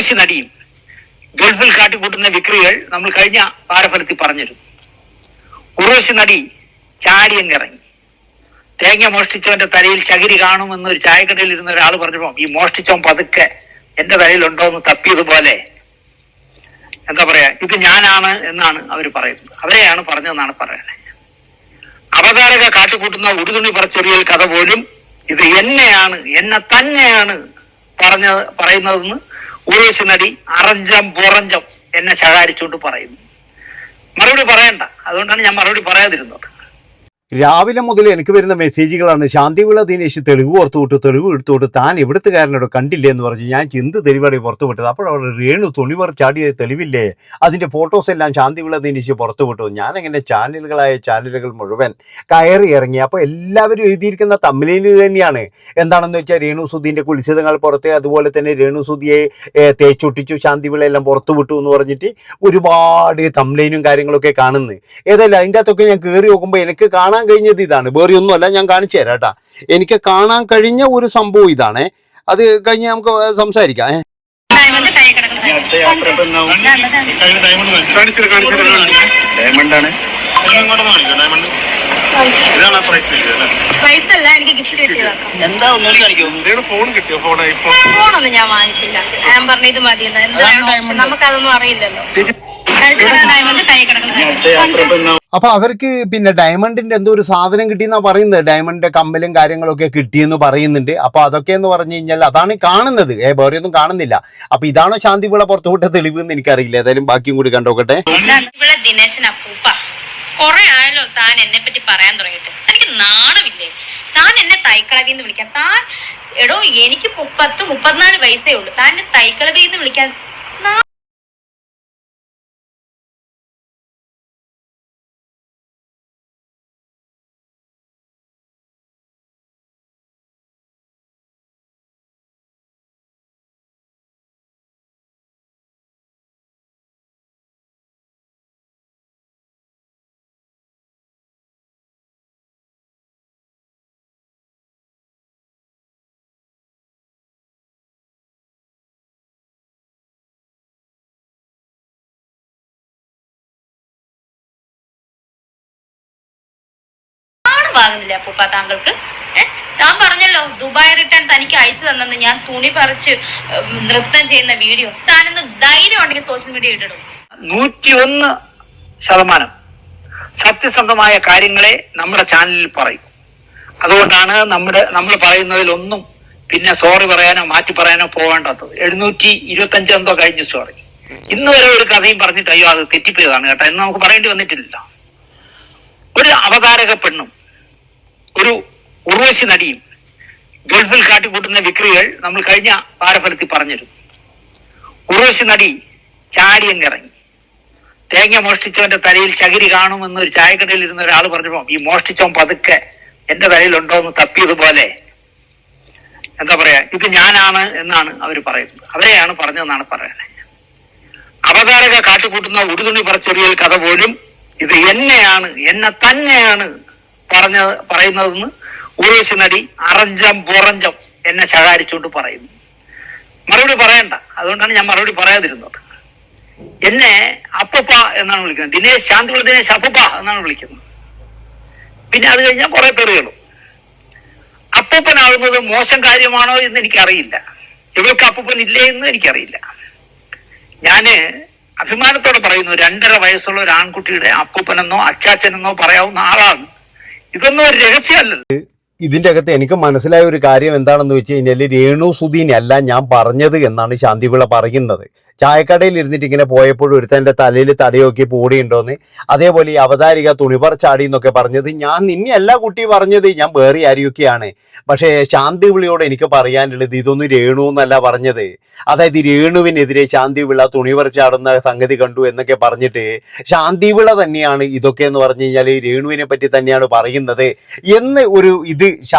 ഉർവശി നടിയും ഗൾഫിൽ കാട്ടിക്കൂട്ടുന്ന വിക്രികൾ നമ്മൾ കഴിഞ്ഞ പാരഫലത്തിൽ പറഞ്ഞിരുന്നു. ഉർവശി നടി ചാടിയങ്ങിറങ്ങി. തേങ്ങ മോഷ്ടിച്ചവന്റെ തലയിൽ ചകിരി കാണുമെന്നൊരു ചായക്കടയിൽ ഇരുന്ന ഒരാൾ പറഞ്ഞപ്പോ ഈ മോഷ്ടിച്ചവൻ പതുക്കെ എന്റെ തലയിലുണ്ടോ എന്ന് തപ്പിയതുപോലെ എന്താ പറയാ, ഇത് ഞാനാണ് എന്നാണ് അവർ പറയുന്നത്. അവരെയാണ് പറഞ്ഞതെന്നാണ് പറയണേ. അവതാരക കാട്ടിക്കൂട്ടുന്ന ഉടുതുണി പറച്ചെറിയൽ കഥ പോലും ഇത് എന്നെയാണ്, എന്നെ തന്നെയാണ് പറയുന്നതെന്ന് ഉർവശി നടി അറഞ്ചം പുറഞ്ചം എന്നെ ശകാരിച്ചുകൊണ്ട് പറയുന്നു. മറുപടി പറയണ്ട, അതുകൊണ്ടാണ് ഞാൻ മറുപടി പറയാതിരുന്നത്. രാവിലെ മുതൽ എനിക്ക് വരുന്ന മെസ്സേജുകളാണ്, ശാന്തിവിള ദിനേശ് തെളിവ് പുറത്തുവിട്ട് തെളിവ് എടുത്തുവിട്ട് താൻ എവിടുത്തുകാരനോട് കണ്ടില്ലേ എന്ന് പറഞ്ഞു. ഞാൻ എന്ത് തെളിവാണ് പുറത്തു വിട്ടത്? അപ്പോഴവർ രേണു തുണിവർ ചാടിയ തെളിവില്ലേ, അതിൻ്റെ ഫോട്ടോസ് എല്ലാം ശാന്തിവിള ദിനേശ് പുറത്തു വിട്ടു. ഞാനങ്ങനെ ചാനലുകൾ മുഴുവൻ കയറി ഇറങ്ങി. അപ്പോൾ എല്ലാവരും എഴുതിയിരിക്കുന്ന തമ്മിലിൽ തന്നെയാണ്. എന്താണെന്ന് വെച്ചാൽ രേണു സുധീൻ്റെ കുലിശിതങ്ങൾ പുറത്തെ, അതുപോലെ തന്നെ രേണു സുധിയെ തേച്ചൊട്ടിച്ചു, ശാന്തിവിളയെല്ലാം പുറത്തു വിട്ടു എന്ന് പറഞ്ഞിട്ട് ഒരുപാട് തമ്മിലും കാര്യങ്ങളൊക്കെ കാണുന്നു. ഏതായാലും അതിൻ്റെ അകത്തൊക്കെ ഞാൻ കയറി നോക്കുമ്പോൾ എനിക്ക് കാണാൻ കഴിഞ്ഞത് ഇതാണ്. വേറെ ഒന്നുമല്ല, ഞാൻ കാണിച്ചു തരാം കേട്ടാ. എനിക്ക് കാണാൻ കഴിഞ്ഞ ഒരു സംഭവം ഇതാണ്. അത് കഴിഞ്ഞ് നമുക്ക് സംസാരിക്കാം. ഫോണൊന്നും ഞാൻ വാങ്ങിച്ചില്ല. ഞാൻ പറഞ്ഞു ഇത് മതി, നമുക്കതൊന്നും അറിയില്ലല്ലോ. അപ്പൊ അവർക്ക് പിന്നെ ഡയമണ്ടിന്റെ എന്തോ ഒരു സാധനം കിട്ടിയെന്നാ പറയുന്നത്. ഡയമണ്ടിന്റെ കമ്മലും കാര്യങ്ങളൊക്കെ കിട്ടിയെന്ന് പറയുന്നുണ്ട്. അപ്പൊ അതൊക്കെ എന്ന് പറഞ്ഞു കഴിഞ്ഞാൽ അതാണ് കാണുന്നത്, വേറെ ഒന്നും കാണുന്നില്ല. അപ്പൊ ഇതാണോ ശാന്തിവിള പുറത്തുവിട്ട തെളിവ് എന്ന് എനിക്കറിയില്ല. ഏതായാലും ബാക്കിയും കൂടി കണ്ടോക്കട്ടെ. ദിനേശൻ അപ്പൂപ്പ കൊറേ ആയാലോ താൻ എന്നെ പറ്റി പറയാൻ തുടങ്ങിയിട്ട്. എനിക്ക് നാണമില്ലേ? താൻ എന്നെ തൈക്കളവിന്ന് വിളിക്കാൻ? താൻ എടോ, എനിക്ക് 34 വയസ്സേ ഉള്ളൂ. താൻ എന്നെ തൈക്കളവിന്ന് വിളിക്കാൻ വാങ്ങുന്നില്ല അപ്പൂപ്പ താങ്കൾക്ക്? താൻ പറഞ്ഞല്ലോ ദുബായ് റിട്ടേൺ തനിക്ക് അയച്ചു തന്നെന്ന്. ഞാൻ തുണി പറിച്ച് നൃത്തം ചെയ്യുന്ന വീഡിയോ താനെന്ന് ധൈര്യം ഉണ്ടെങ്കിൽ സോഷ്യൽ മീഡിയ ഇട്ടിടും. 101% സത്യസന്ധമായ കാര്യങ്ങളെ നമ്മുടെ ചാനലിൽ പറയും. അതുകൊണ്ടാണ് നമ്മൾ പറയുന്നതിലൊന്നും പിന്നെ സോറി പറയാനോ മാറ്റി പറയാനോ പോകേണ്ടത്. 725 എന്തോ കഴിഞ്ഞു സോറി. ഇന്ന് വരെ ഒരു കഥയും പറഞ്ഞിട്ട് അയ്യോ അത് തെറ്റിപ്പോയതാണ് കേട്ടോ എന്ന് നമുക്ക് പറയേണ്ടി വന്നിട്ടില്ല. ഒരു അവതാരക പെണ്ണും ഒരു ഉർവശി നടിയും ഗൾഫിൽ കാട്ടിക്കൂട്ടുന്ന വിക്രികൾ നമ്മൾ കഴിഞ്ഞ പാരഫലത്തിൽ പറഞ്ഞിരുന്നു. ഉർവശി നടി ചാടിയങ്ങിറങ്ങി. തേങ്ങ മോഷ്ടിച്ചവന്റെ തലയിൽ ചകിരി കാണുമെന്നൊരു ചായക്കടയിൽ ഇരുന്ന ഒരാൾ പറഞ്ഞപ്പോ ഈ മോഷ്ടിച്ചവൻ പതുക്കെ എന്റെ തലയിലുണ്ടോ എന്ന് തപ്പിയതുപോലെ എന്താ പറയാ, ഇത് ഞാനാണ് എന്നാണ് അവർ പറയുന്നത്. അവരെയാണ് പറഞ്ഞതെന്നാണ് പറയണേ. അവതാരക കാട്ടിക്കൂട്ടുന്ന ഉടുതുണി പറച്ചെറിയൽ കഥ പോലും ഇത് എന്നെയാണ്, എന്നെ തന്നെയാണ് പറയുന്നതെന്ന് ഉർവശി നടി അറഞ്ചം പുറഞ്ചം എന്നെ ശകാരിച്ചുകൊണ്ട് പറയുന്നു. മറുപടി പറയണ്ട, അതുകൊണ്ടാണ് ഞാൻ മറുപടി പറയാതിരുന്നത്. എന്നെ അപ്പൂപ്പ എന്നാണ് വിളിക്കുന്നത്. ശാന്തിവിള ദിനേശ് അപ്പൂപ്പ എന്നാണ് വിളിക്കുന്നത്. പിന്നെ അത് കഴിഞ്ഞാൽ കുറെ തെറികളും. അപ്പൂപ്പനാകുന്നത് മോശം കാര്യമാണോ എന്ന് എനിക്കറിയില്ല. ഇവർക്ക് അപ്പൂപ്പൻ ഇല്ലേ എന്ന് എനിക്കറിയില്ല. ഞാന് അഭിമാനത്തോടെ പറയുന്നു, 2.5 വയസ്സുള്ള ഒരു ആൺകുട്ടിയുടെ അപ്പൂപ്പനെന്നോ അച്ചാച്ചനെന്നോ പറയാവുന്ന ആളാണ്. ഇതൊന്നും ഒരു രഹസ്യമല്ലല്ലോ. ഇതിൻ്റെ അകത്ത് എനിക്ക് മനസ്സിലായ ഒരു കാര്യം എന്താണെന്ന് വെച്ച് കഴിഞ്ഞാൽ രേണു സുധീനെ അല്ല ഞാൻ പറഞ്ഞത് എന്നാണ് ശാന്തിവിള പറയുന്നത്. ചായക്കടയിൽ ഇരുന്നിട്ട് ഇങ്ങനെ പോയപ്പോഴും ഒരുത്തൻ്റെ തലയിൽ തടയൊക്കെ പൂടിയുണ്ടോന്ന്, അതേപോലെ ഈ അവതാരിക തുണിപർ ചാടി എന്നൊക്കെ പറഞ്ഞത് ഞാൻ നിന്നെയല്ല കുട്ടി പറഞ്ഞത്, ഞാൻ വേറെ ആരെയൊക്കെയാണ്. പക്ഷേ ശാന്തിവിളയോട് എനിക്ക് പറയാനുള്ളത് ഇതൊന്നും രേണു എന്നല്ല പറഞ്ഞത്. അതായത് രേണുവിനെതിരെ ശാന്തിവിള തുണിപർ ചാടുന്ന സംഗതി കണ്ടു എന്നൊക്കെ പറഞ്ഞിട്ട് ശാന്തിവിള തന്നെയാണ് ഇതൊക്കെ എന്ന് പറഞ്ഞു കഴിഞ്ഞാൽ രേണുവിനെ പറ്റി തന്നെയാണ് പറയുന്നത് എന്ന് ഒരു ഇത്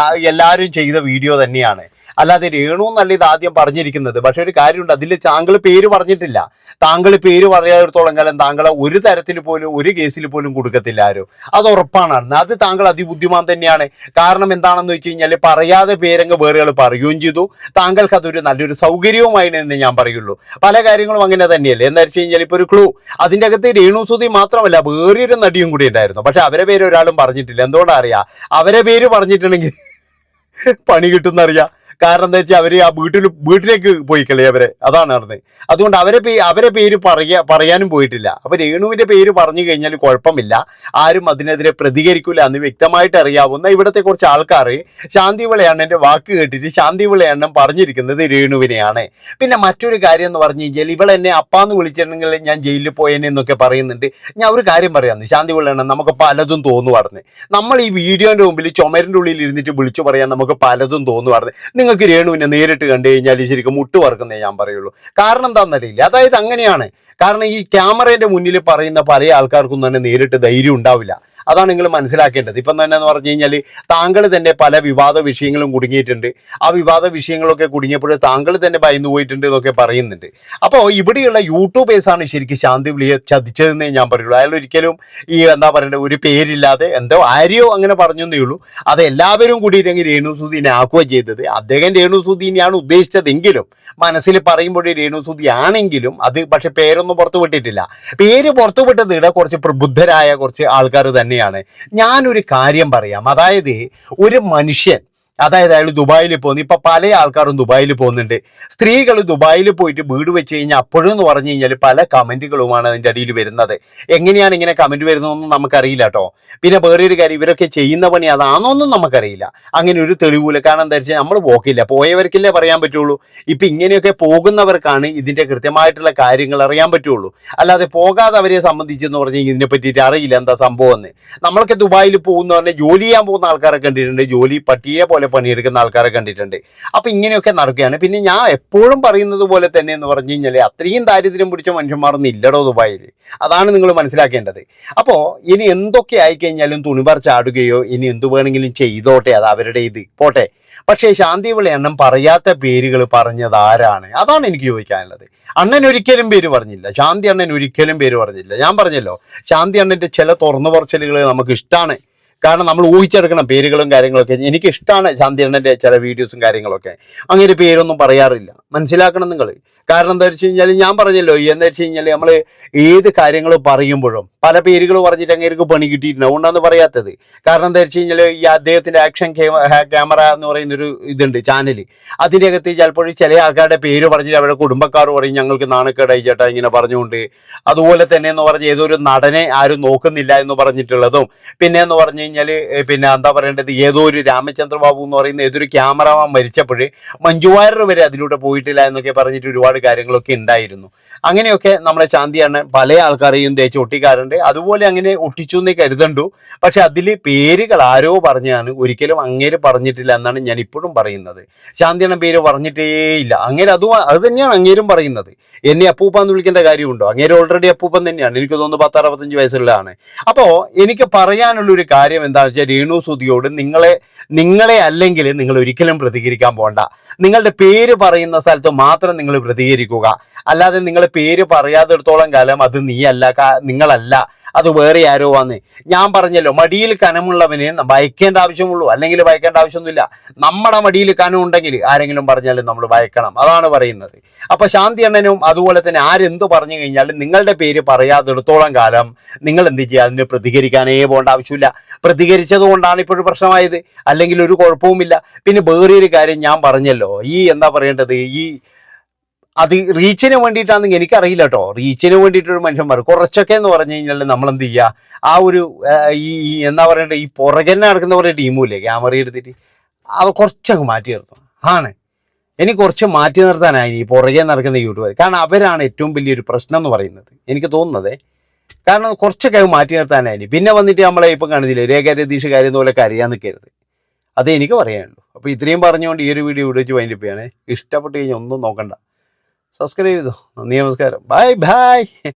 എല്ലാവരും ചെയ്ത വീഡിയോ തന്നെയാണ്. അല്ലാതെ രേണു എന്നല്ല ഇത് ആദ്യം പറഞ്ഞിരിക്കുന്നത്. പക്ഷെ ഒരു കാര്യമുണ്ട്, അതിൽ താങ്കൾ പേര് പറഞ്ഞിട്ടില്ല. താങ്കൾ പേര് പറയാത്തിടത്തോളം കാലം താങ്കളെ ഒരു തരത്തിൽ പോലും ഒരു കേസിൽ പോലും കൊടുക്കത്തില്ല ആരും. അത് ഉറപ്പാണ്. അത് താങ്കൾ അതിബുദ്ധിമാൻ തന്നെയാണ്. കാരണം എന്താണെന്ന് വെച്ച് കഴിഞ്ഞാൽ പറയാതെ പേരങ്ങ് വേറെ ആൾ പറയുകയും ചെയ്തു. താങ്കൾക്ക് അതൊരു നല്ലൊരു സൗകര്യവുമായിരുന്നു എന്ന് ഞാൻ പറയുള്ളൂ. പല കാര്യങ്ങളും അങ്ങനെ തന്നെയല്ലേ. എന്താ വെച്ച് കഴിഞ്ഞാൽ ഇപ്പോൾ ഒരു ക്ലൂ, അതിൻ്റെ അകത്ത് രേണു സുധി മാത്രമല്ല വേറൊരു നടിയും കൂടി ഉണ്ടായിരുന്നു. പക്ഷെ അവരെ പേര് ഒരാളും പറഞ്ഞിട്ടില്ല. എന്തുകൊണ്ടാ അറിയാം? അവരെ പേര് പറഞ്ഞിട്ടുണ്ടെങ്കിൽ പണി കിട്ടുന്നറിയാം. കാരണം എന്താ വെച്ചാൽ അവര് ആ വീട്ടിലേക്ക് പോയിക്കളേ അവരെ, അതാണ് നടന്നത്. അതുകൊണ്ട് അവരെ പേര് പറയാനും പോയിട്ടില്ല. അപ്പൊ രേണുവിന്റെ പേര് പറഞ്ഞു കഴിഞ്ഞാൽ കുഴപ്പമില്ല, ആരും അതിനെതിരെ പ്രതികരിക്കില്ല എന്ന് വ്യക്തമായിട്ട് അറിയാവുന്ന ഇവിടത്തെ കുറച്ച് ആൾക്കാർ ശാന്തി വിളയണ്ണന്റെ വാക്ക് കേട്ടിട്ട് ശാന്തി വിളയണ്ണൻ പറഞ്ഞിരിക്കുന്നത് രേണുവിനെയാണ്. പിന്നെ മറ്റൊരു കാര്യം എന്ന് പറഞ്ഞു കഴിഞ്ഞാൽ ഇവളെന്നെ അപ്പാന്ന് വിളിച്ചിട്ടുണ്ടെങ്കിൽ ഞാൻ ജയിലിൽ പോയേനെ എന്നൊക്കെ പറയുന്നുണ്ട്. ഞാൻ ഒരു കാര്യം പറയാമെന്ന്, ശാന്തി വിളയണ്ണൻ, നമുക്ക് പലതും തോന്നുവാർന്ന്. നമ്മൾ ഈ വീഡിയോന്റെ മുമ്പിൽ ചുമരിന്റെ ഉള്ളിൽ ഇരുന്നിട്ട് വിളിച്ചു പറയാൻ നമുക്ക് പലതും തോന്നുവാർന്ന്. നിങ്ങൾക്ക് രേണുവിനെ നേരിട്ട് കണ്ടു കഴിഞ്ഞാൽ ശരിക്കും മുട്ട് വറക്കുന്നേ ഞാൻ പറയുള്ളൂ. കാരണം എന്താണെന്നറിയില്ല. അതായത് അങ്ങനെയാണ്. കാരണം ഈ ക്യാമറയുടെ മുന്നിൽ പറയുന്ന പല ആൾക്കാർക്കും തന്നെ നേരിട്ട് ധൈര്യം ഉണ്ടാവില്ല. അതാണ് നിങ്ങൾ മനസ്സിലാക്കേണ്ടത്. ഇപ്പം തന്നെ എന്ന് പറഞ്ഞു കഴിഞ്ഞാൽ താങ്കൾ തന്നെ പല വിവാദ വിഷയങ്ങളും കുടുങ്ങിയിട്ടുണ്ട്. ആ വിവാദ വിഷയങ്ങളൊക്കെ കുടുങ്ങിയപ്പോൾ താങ്കൾ തന്നെ ഭയന്നു പോയിട്ടുണ്ട് എന്നൊക്കെ പറയുന്നുണ്ട്. അപ്പോൾ ഇവിടെയുള്ള യൂട്യൂബേഴ്സാണ് ശരിക്കും ശാന്തി വിളിയെ ചതിച്ചതെന്നേ ഞാൻ പറയുള്ളൂ. അയാൾ ഒരിക്കലും ഈ എന്താ പറയണ്ടത് ഒരു പേരില്ലാതെ എന്തോ ആരെയോ അങ്ങനെ പറഞ്ഞേ ഉള്ളൂ. അത് എല്ലാവരും കൂടിയിട്ടെങ്കിൽ രേണു സുധീനെ ആക്കുകയും ചെയ്തത്. അദ്ദേഹം രേണു സുധീനെയാണ് ഉദ്ദേശിച്ചതെങ്കിലും മനസ്സിൽ പറയുമ്പോൾ രേണു സുധി ആണെങ്കിലും അത് പക്ഷെ പേരൊന്നും പുറത്തു വിട്ടിട്ടില്ല. പേര് പുറത്തു വിട്ടത് ഇവിടെ കുറച്ച് പ്രബുദ്ധരായ കുറച്ച് ആൾക്കാർ തന്നെ. ഞാനൊരു കാര്യം പറയാം. അതായത് ഒരു മനുഷ്യൻ, അതായത് അയാൾ ദുബായിൽ പോകുന്നു. ഇപ്പൊ പല ആൾക്കാരും ദുബായിൽ പോകുന്നുണ്ട്. സ്ത്രീകൾ ദുബായിൽ പോയിട്ട് വീട് വെച്ച് കഴിഞ്ഞാൽ അപ്പോഴും എന്ന് പറഞ്ഞു കഴിഞ്ഞാൽ പല കമന്റുകളുമാണ് അതിൻ്റെ അടിയിൽ വരുന്നത്. എങ്ങനെയാണ് ഇങ്ങനെ കമന്റ് വരുന്നതെന്നും നമുക്കറിയില്ല കേട്ടോ. പിന്നെ വേറൊരു കാര്യം, ഇവരൊക്കെ ചെയ്യുന്ന പണി അതാണോന്നും നമുക്കറിയില്ല. അങ്ങനെ ഒരു തെളിവില്ല. കാരണം എന്താ വെച്ചാൽ നമ്മൾ പോക്കില്ല, പോയവർക്കല്ലേ പറയാൻ പറ്റുള്ളൂ. ഇപ്പൊ ഇങ്ങനെയൊക്കെ പോകുന്നവർക്കാണ് ഇതിന്റെ കൃത്യമായിട്ടുള്ള കാര്യങ്ങൾ അറിയാൻ പറ്റുള്ളൂ. അല്ലാതെ പോകാതെ അവരെ സംബന്ധിച്ചെന്ന് പറഞ്ഞു കഴിഞ്ഞാൽ ഇതിനെ പറ്റിയിട്ട് അറിയില്ല എന്താ സംഭവം എന്ന്. നമ്മളൊക്കെ ദുബായിൽ പോകുന്ന പറഞ്ഞാൽ ജോലി ചെയ്യാൻ പോകുന്ന ആൾക്കാരെ കണ്ടിട്ടുണ്ട്, ജോലി പട്ടിയെ പോലെ പണിയെടുക്കുന്ന ആൾക്കാരെ കണ്ടിട്ടുണ്ട്. അപ്പൊ ഇങ്ങനെയൊക്കെ നടക്കുകയാണ്. പിന്നെ ഞാൻ എപ്പോഴും പറയുന്നത് പോലെ തന്നെ എന്ന് പറഞ്ഞു കഴിഞ്ഞാൽ അത്രയും ദാരിദ്ര്യം പിടിച്ച മനുഷ്യന്മാരൊന്നും ഇല്ലടോ ദുബായിൽ. അതാണ് നിങ്ങൾ മനസ്സിലാക്കേണ്ടത്. അപ്പോൾ ഇനി എന്തൊക്കെ ആയിക്കഴിഞ്ഞാലും തുണിപർ ചാടുകയോ ഇനി എന്തു വേണമെങ്കിലും ചെയ്തോട്ടെ, അത് അവരുടെ ഇത് പോട്ടെ. പക്ഷേ ശാന്തി വിളയണ്ണൻ പറയാത്ത പേരുകൾ പറഞ്ഞത് ആരാണ്? അതാണ് എനിക്ക് ചോദിക്കാനുള്ളത്. അണ്ണൻ ഒരിക്കലും പേര് പറഞ്ഞില്ല, ശാന്തി അണ്ണൻ ഒരിക്കലും പേര് പറഞ്ഞില്ല. ഞാൻ പറഞ്ഞല്ലോ, ശാന്തി അണ്ണന്റെ ചില തുറന്നു പറച്ചിലുകൾ നമുക്ക് ഇഷ്ടമാണ്. കാരണം നമ്മൾ ഊഹിച്ചെടുക്കണം പേരുകളും കാര്യങ്ങളൊക്കെ. എനിക്ക് ഇഷ്ടമാണ് ശാന്തി അണ്ണന്റെ ചില വീഡിയോസും കാര്യങ്ങളൊക്കെ. അങ്ങനെ പേരൊന്നും പറയാറില്ല, മനസ്സിലാക്കണം നിങ്ങൾ. കാരണം എന്താ വെച്ച് കഴിഞ്ഞാൽ ഞാൻ പറഞ്ഞല്ലോ, എന്താ വെച്ച് കഴിഞ്ഞാൽ നമ്മൾ ഏത് കാര്യങ്ങൾ പറയുമ്പോഴും പല പേരുകൾ പറഞ്ഞിട്ട് അങ്ങേർക്ക് പണി കിട്ടിയിട്ടുണ്ട്. അതുകൊണ്ടാണ് പറയാത്തത്. കാരണം എന്താ വെച്ച് കഴിഞ്ഞാൽ ഈ അദ്ദേഹത്തിന്റെ ആക്ഷൻ ക്യാമറ എന്ന് പറയുന്നൊരു ഇതുണ്ട് ചാനൽ. അതിൻ്റെ അകത്ത് ചിലപ്പോൾ ചില ആൾക്കാരുടെ പേര് പറഞ്ഞിട്ട് അവരുടെ കുടുംബക്കാർ പറയും ഞങ്ങൾക്ക് നാണക്കേടായി ചേട്ടാ ഇങ്ങനെ പറഞ്ഞുകൊണ്ട്. അതുപോലെ തന്നെ എന്ന് പറഞ്ഞാൽ ഏതൊരു നടനെ ആരും നോക്കുന്നില്ല എന്ന് പറഞ്ഞിട്ടുള്ളതും, പിന്നെ എന്ന് പറഞ്ഞു കഴിഞ്ഞാൽ പിന്നെ എന്താ പറയേണ്ടത്, ഏതോ ഒരു രാമചന്ദ്രബാബു എന്ന് പറയുന്ന ഏതൊരു ക്യാമറമാൻ മരിച്ചപ്പോൾ മഞ്ജു വാര്യർ വരെ അതിലൂടെ പോയിട്ടില്ല എന്നൊക്കെ പറഞ്ഞിട്ട് ഒരുപാട് കാര്യങ്ങളൊക്കെ ഉണ്ടായിരുന്നു. അങ്ങനെയൊക്കെ നമ്മളെ ശാന്തി അണ്ണൻ പല ആൾക്കാരെയും തേച്ച് ഒട്ടിക്കാറുണ്ട്. അതുപോലെ അങ്ങനെ ഒട്ടിച്ചു എന്നേ കരുതണ്ടു. പക്ഷെ അതിൽ പേരുകൾ ആരോ പറഞ്ഞാണ്, ഒരിക്കലും അങ്ങേര് പറഞ്ഞിട്ടില്ല എന്നാണ് ഞാൻ ഇപ്പോഴും പറയുന്നത്. ശാന്തി അണ്ണൻ പേര് പറഞ്ഞിട്ടേ ഇല്ല. അങ്ങേര് അത് തന്നെയാണ് അങ്ങേരും പറയുന്നത്. എന്നെ അപ്പൂപ്പ എന്ന് വിളിക്കേണ്ട കാര്യമുണ്ടോ? അങ്ങേര് ഓൾറെഡി അപ്പൂപ്പൻ തന്നെയാണ്. എനിക്ക് തോന്നുന്നു 10-65 വയസ്സുള്ളതാണ്. അപ്പോൾ എനിക്ക് പറയാനുള്ളൊരു കാര്യം എന്താണെന്ന് വെച്ചാൽ, രേണു സുധിയോട് നിങ്ങളെ അല്ലെങ്കിൽ നിങ്ങൾ ഒരിക്കലും പ്രതികരിക്കാൻ പോകണ്ട. നിങ്ങളുടെ പേര് പറയുന്ന സ്ഥലത്ത് മാത്രം നിങ്ങൾ പ്രതികരിക്കുക. അല്ലാതെ നിങ്ങളെ പേര് പറയാത്തിടത്തോളം കാലം അത് നിങ്ങളല്ല, അത് വേറെ ആരോ വന്ന്. ഞാൻ പറഞ്ഞല്ലോ, മടിയിൽ കനമുള്ളവന് ഭയക്കേണ്ട ആവശ്യമുള്ളൂ, അല്ലെങ്കിൽ ഭയക്കേണ്ട ആവശ്യമൊന്നുമില്ല. നമ്മുടെ മടിയിൽ കനം ഉണ്ടെങ്കിൽ ആരെങ്കിലും പറഞ്ഞാലും നമ്മൾ ഭയക്കണം, അതാണ് പറയുന്നത്. അപ്പൊ ശാന്തി അണ്ണനും അതുപോലെ തന്നെ ആരെന്തു പറഞ്ഞു കഴിഞ്ഞാലും നിങ്ങളുടെ പേര് പറയാത്തിടത്തോളം കാലം നിങ്ങൾ എന്ത് ചെയ്യുക, അതിന് പ്രതികരിക്കാനേ പോകേണ്ട ആവശ്യമില്ല. പ്രതികരിച്ചത് കൊണ്ടാണ് ഇപ്പോഴും പ്രശ്നമായത്, അല്ലെങ്കിൽ ഒരു കുഴപ്പവുമില്ല. പിന്നെ വേറൊരു കാര്യം ഞാൻ പറഞ്ഞല്ലോ, ഈ എന്താ പറയേണ്ടത്, അത് റീച്ചിന് വേണ്ടിയിട്ടാണെങ്കിൽ എനിക്കറിയില്ല കേട്ടോ. റീച്ചിന് വേണ്ടിയിട്ടൊരു മനുഷ്യന്മാർ കുറച്ചൊക്കെ എന്ന് പറഞ്ഞു കഴിഞ്ഞാൽ നമ്മളെന്ത് ചെയ്യുക, ആ ഒരു ഈ എന്താ പറയണ്ടത്, ഈ പുറകെ നടക്കുന്ന കുറേ ടീമുമില്ലേ ക്യാമറ എടുത്തിട്ട്, അത് കുറച്ചൊക്കെ മാറ്റി നിർത്തണം. എനിക്ക് കുറച്ച് മാറ്റി നിർത്താനായി ഈ പുറകെ നടക്കുന്ന യൂട്യൂബർ. കാരണം അവരാണ് ഏറ്റവും വലിയൊരു പ്രശ്നം എന്ന് പറയുന്നത് എനിക്ക് തോന്നുന്നത്. കാരണം കുറച്ചൊക്കെ മാറ്റി നിർത്താനായി. പിന്നെ വന്നിട്ട് നമ്മളെ ഇപ്പം കാണുന്നില്ലേ രേഖ രതീഷ് കാര്യം പോലെയൊക്കെ അറിയാൻ നിൽക്കരുത്. അതേ എനിക്ക് പറയാനുള്ളൂ. അപ്പോൾ ഇത്രയും പറഞ്ഞുകൊണ്ട് ഈ ഒരു വീഡിയോ ഇവിടെ വെച്ച് വൈൻഡപ്പ് ചെയ്യാണ്. ഇഷ്ടപ്പെട്ട് കഴിഞ്ഞാൽ ഒന്നും നോക്കണ്ട, സബ്സ്ക്രൈബ് ചെയ്തോ. നന്ദി, നമസ്കാരം, ബൈ ബൈ.